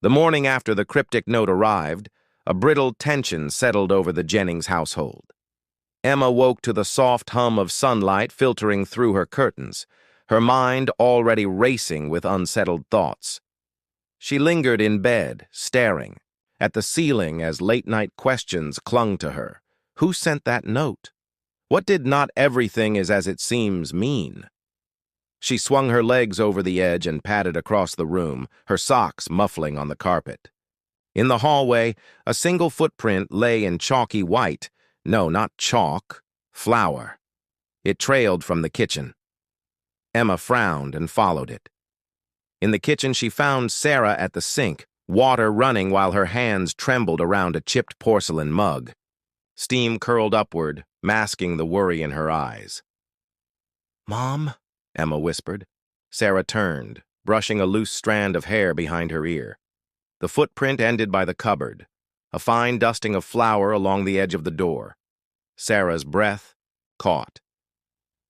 The morning after the cryptic note arrived, a brittle tension settled over the Jennings household. Emma woke to the soft hum of sunlight filtering through her curtains, her mind already racing with unsettled thoughts. She lingered in bed, staring at the ceiling as late-night questions clung to her. Who sent that note? What did "not everything is as it seems" mean? She swung her legs over the edge and padded across the room, her socks muffling on the carpet. In the hallway, a single footprint lay in chalky white. No, not chalk, flour. It trailed from the kitchen. Emma frowned and followed it. In the kitchen, she found Sarah at the sink, water running while her hands trembled around a chipped porcelain mug. Steam curled upward, masking the worry in her eyes. "Mom?" Emma whispered. Sarah turned, brushing a loose strand of hair behind her ear. The footprint ended by the cupboard, a fine dusting of flour along the edge of the door. Sarah's breath caught.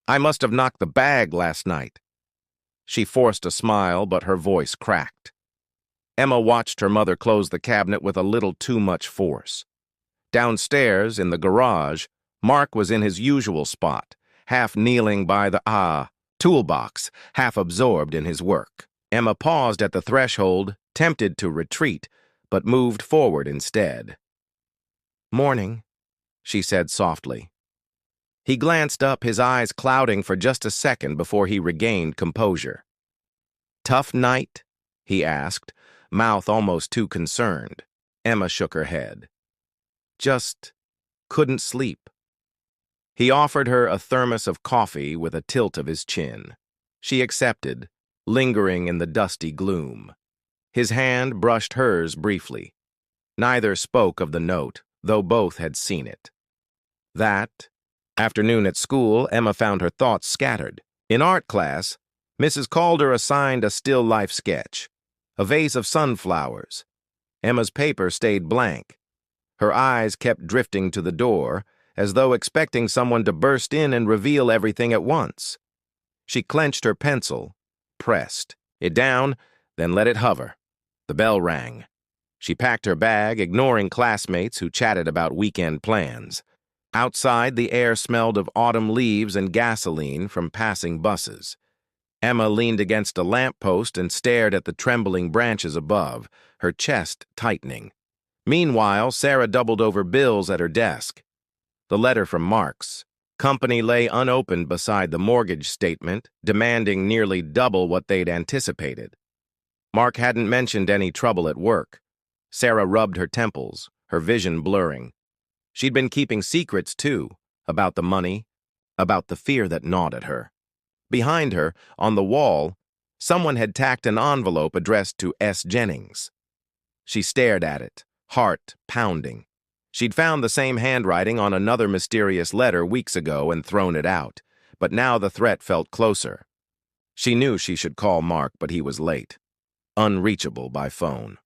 "I must have knocked the bag last night." She forced a smile, but her voice cracked. Emma watched her mother close the cabinet with a little too much force. Downstairs, in the garage, Mark was in his usual spot, half kneeling by the toolbox, half absorbed in his work. Emma paused at the threshold, tempted to retreat, but moved forward instead. "Morning," she said softly. He glanced up, his eyes clouding for just a second before he regained composure. "Tough night?" he asked, mouth almost too concerned. Emma shook her head. "Just couldn't sleep." He offered her a thermos of coffee with a tilt of his chin. She accepted, lingering in the dusty gloom. His hand brushed hers briefly. Neither spoke of the note, though both had seen it. That afternoon at school, Emma found her thoughts scattered. In art class, Mrs. Calder assigned a still life sketch, a vase of sunflowers. Emma's paper stayed blank. Her eyes kept drifting to the door, as though expecting someone to burst in and reveal everything at once. She clenched her pencil, pressed it down, then let it hover. The bell rang. She packed her bag, ignoring classmates who chatted about weekend plans. Outside, the air smelled of autumn leaves and gasoline from passing buses. Emma leaned against a lamppost and stared at the trembling branches above, her chest tightening. Meanwhile, Sarah doubled over bills at her desk. The letter from Mark's company lay unopened beside the mortgage statement, demanding nearly double what they'd anticipated. Mark hadn't mentioned any trouble at work. Sarah rubbed her temples, her vision blurring. She'd been keeping secrets, too, about the money, about the fear that gnawed at her. Behind her, on the wall, someone had tacked an envelope addressed to S. Jennings. She stared at it, heart pounding. She'd found the same handwriting on another mysterious letter weeks ago and thrown it out, but now the threat felt closer. She knew she should call Mark, but he was late, unreachable by phone.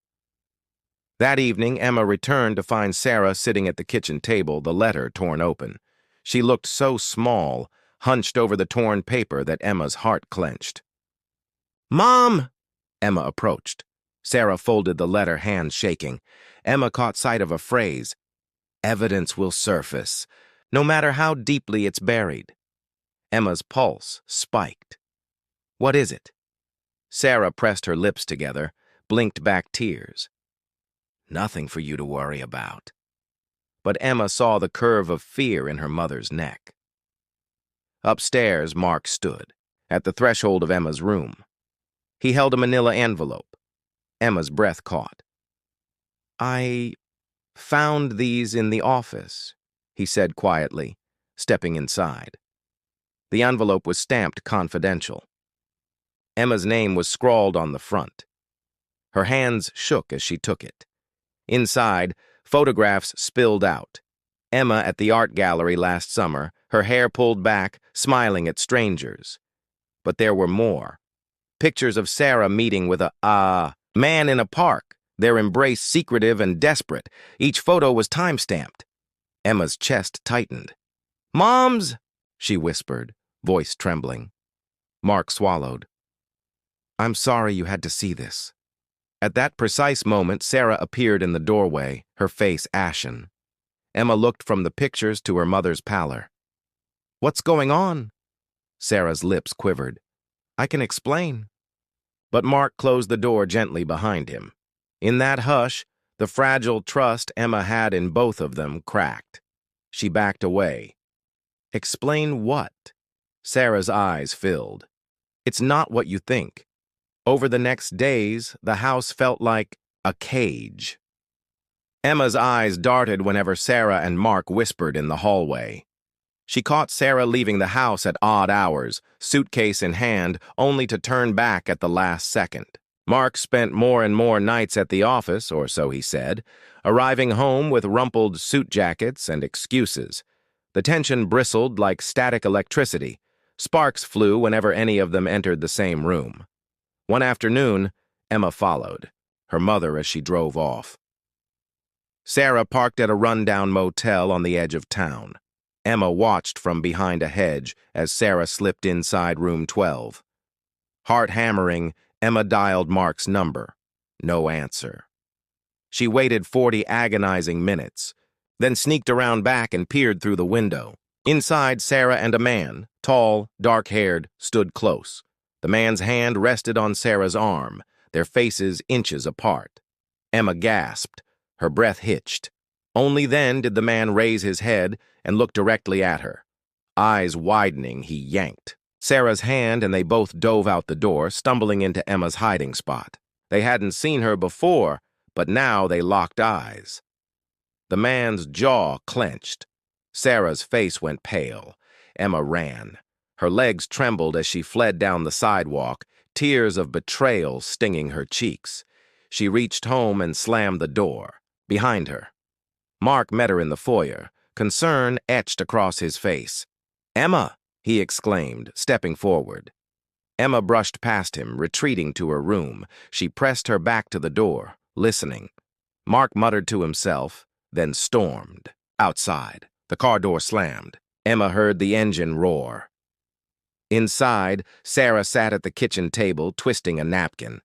That evening, Emma returned to find Sarah sitting at the kitchen table, the letter torn open. She looked so small, hunched over the torn paper, that Emma's heart clenched. "Mom!" Emma approached. Sarah folded the letter, hands shaking. Emma caught sight of a phrase. "Evidence will surface, no matter how deeply it's buried." Emma's pulse spiked. "What is it?" Sarah pressed her lips together, blinked back tears. "Nothing for you to worry about." But Emma saw the curve of fear in her mother's neck. Upstairs, Mark stood, at the threshold of Emma's room. He held a manila envelope. Emma's breath caught. "I found these in the office," he said quietly, stepping inside. The envelope was stamped confidential. Emma's name was scrawled on the front. Her hands shook as she took it. Inside, photographs spilled out. Emma at the art gallery last summer, her hair pulled back, smiling at strangers. But there were more. Pictures of Sarah meeting with a man in a park, their embrace secretive and desperate. Each photo was time-stamped. Emma's chest tightened. "Moms!" she whispered, voice trembling. Mark swallowed. "I'm sorry you had to see this." At that precise moment, Sarah appeared in the doorway, her face ashen. Emma looked from the pictures to her mother's pallor. "What's going on?" Sarah's lips quivered. "I can explain." But Mark closed the door gently behind him. In that hush, the fragile trust Emma had in both of them cracked. She backed away. "Explain what?" Sarah's eyes filled. "It's not what you think." Over the next days, the house felt like a cage. Emma's eyes darted whenever Sarah and Mark whispered in the hallway. She caught Sarah leaving the house at odd hours, suitcase in hand, only to turn back at the last second. Mark spent more and more nights at the office, or so he said, arriving home with rumpled suit jackets and excuses. The tension bristled like static electricity. Sparks flew whenever any of them entered the same room. One afternoon, Emma followed, her mother as she drove off. Sarah parked at a rundown motel on the edge of town. Emma watched from behind a hedge as Sarah slipped inside room 12. Heart hammering, Emma dialed Mark's number. No answer. She waited 40 agonizing minutes, then sneaked around back and peered through the window. Inside, Sarah and a man, tall, dark-haired, stood close. The man's hand rested on Sarah's arm, their faces inches apart. Emma gasped. Her breath hitched. Only then did the man raise his head and look directly at her. Eyes widening, he yanked Sarah's hand, and they both dove out the door, stumbling into Emma's hiding spot. They hadn't seen her before, but now they locked eyes. The man's jaw clenched. Sarah's face went pale. Emma ran. Her legs trembled as she fled down the sidewalk, tears of betrayal stinging her cheeks. She reached home and slammed the door. Behind her, Mark met her in the foyer, concern etched across his face. "Emma!" he exclaimed, stepping forward. Emma brushed past him, retreating to her room. She pressed her back to the door, listening. Mark muttered to himself, then stormed. Outside, the car door slammed. Emma heard the engine roar. Inside, Sarah sat at the kitchen table, twisting a napkin.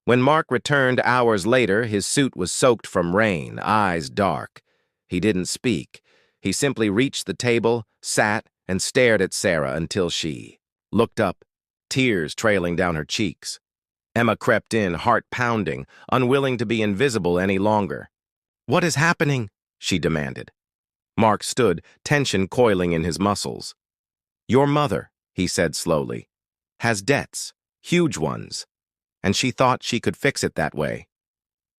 When Mark returned hours later, his suit was soaked from rain, eyes dark. He didn't speak. He simply reached the table, sat, and stared at Sarah until she looked up, tears trailing down her cheeks. Emma crept in, heart pounding, unwilling to be invisible any longer. "What is happening?" she demanded. Mark stood, tension coiling in his muscles. "Your mother," he said slowly, "has debts, huge ones, and she thought she could fix it that way."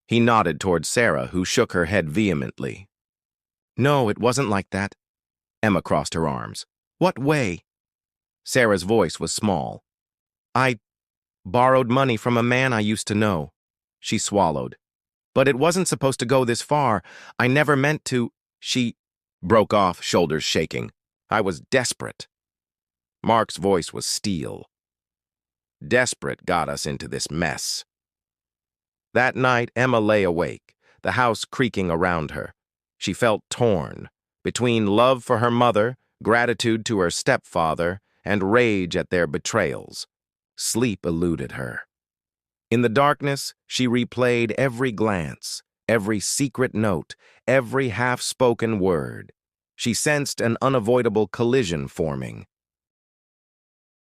He nodded toward Sarah, who shook her head vehemently. "No, it wasn't like that." Emma crossed her arms. "What way?" Sarah's voice was small. "I borrowed money from a man I used to know." She swallowed. "But it wasn't supposed to go this far. I never meant to." She broke off, shoulders shaking. "I was desperate." Mark's voice was steel. "Desperate got us into this mess." That night, Emma lay awake, the house creaking around her. She felt torn, between love for her mother, gratitude to her stepfather, and rage at their betrayals. Sleep eluded her. In the darkness, she replayed every glance, every secret note, every half-spoken word. She sensed an unavoidable collision forming,